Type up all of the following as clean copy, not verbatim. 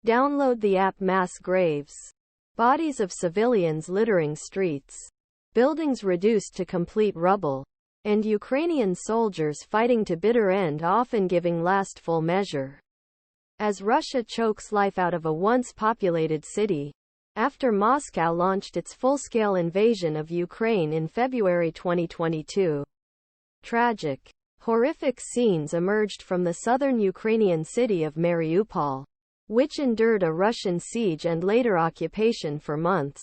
Download the app. Mass graves. Bodies of civilians littering streets. Buildings reduced to complete rubble. And Ukrainian soldiers fighting to bitter end, often giving last full measure. As Russia chokes life out of a once populated city, after Moscow launched its full-scale invasion of Ukraine in February 2022. Tragic, horrific scenes emerged from the southern Ukrainian city of Mariupol, which endured a Russian siege and later occupation for months.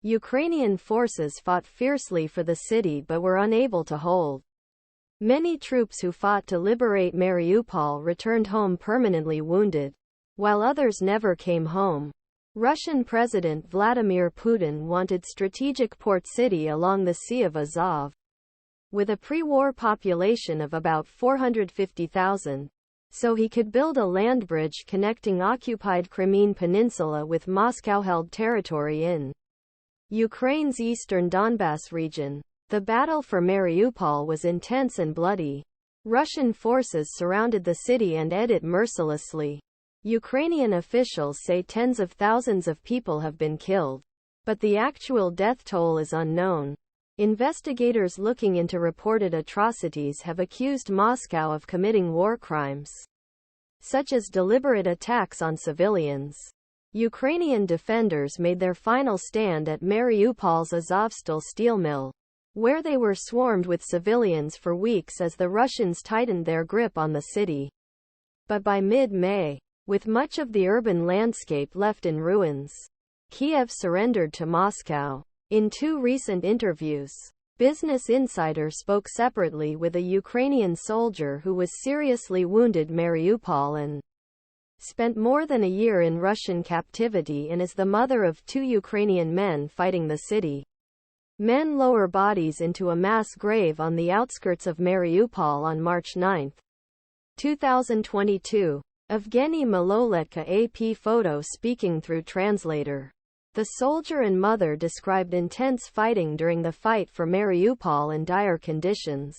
Ukrainian forces fought fiercely for the city but were unable to hold. Many troops who fought to liberate Mariupol returned home permanently wounded, while others never came home. Russian President Vladimir Putin wanted strategic port city along the Sea of Azov, with a pre-war population of about 450,000, so he could build a land bridge connecting occupied Crimean Peninsula with Moscow-held territory in Ukraine's eastern Donbas region. The battle for Mariupol was intense and bloody. Russian forces surrounded the city and ate it mercilessly. Ukrainian officials say tens of thousands of people have been killed, but the actual death toll is unknown. Investigators looking into reported atrocities have accused Moscow of committing war crimes, such as deliberate attacks on civilians. Ukrainian defenders made their final stand at Mariupol's Azovstal steel mill, where they were swarmed with civilians for weeks as the Russians tightened their grip on the city. But by mid-May, with much of the urban landscape left in ruins, Kiev surrendered to Moscow. In two recent interviews, Business Insider spoke separately with a Ukrainian soldier who was seriously wounded in Mariupol and spent more than a year in Russian captivity and is the mother of two Ukrainian men fighting the city. Men lower bodies into a mass grave on the outskirts of Mariupol on March 9, 2022. Evgeny Maloletka. AP photo speaking through translator. The soldier and mother described intense fighting during the fight for Mariupol in dire conditions.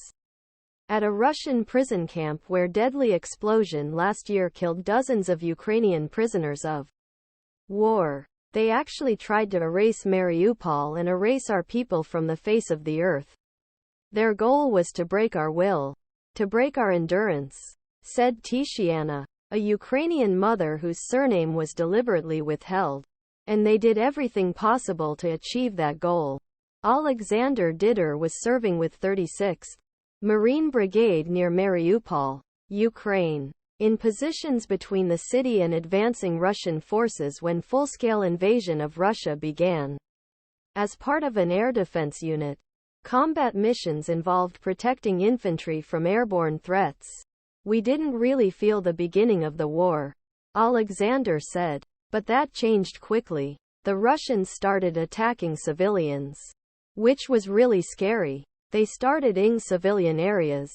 At a Russian prison camp where deadly explosion last year killed dozens of Ukrainian prisoners of war. They actually tried to erase Mariupol and erase our people from the face of the earth. Their goal was to break our will, to break our endurance, said Tishiana, a Ukrainian mother whose surname was deliberately withheld. And they did everything possible to achieve that goal. Alexander Ditter was serving with 36th Marine Brigade near Mariupol, Ukraine, in positions between the city and advancing Russian forces when full-scale invasion of Russia began. As part of an air defense unit, combat missions involved protecting infantry from airborne threats. We didn't really feel the beginning of the war, Alexander said. But that changed quickly. The Russians started attacking civilians, which was really scary. They started ing civilian areas.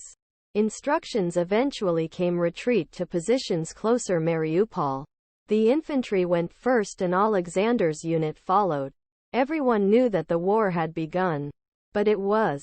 Instructions eventually came: retreat to positions closer Mariupol. The infantry went first and Alexander's unit followed. Everyone knew that the war had begun. But it was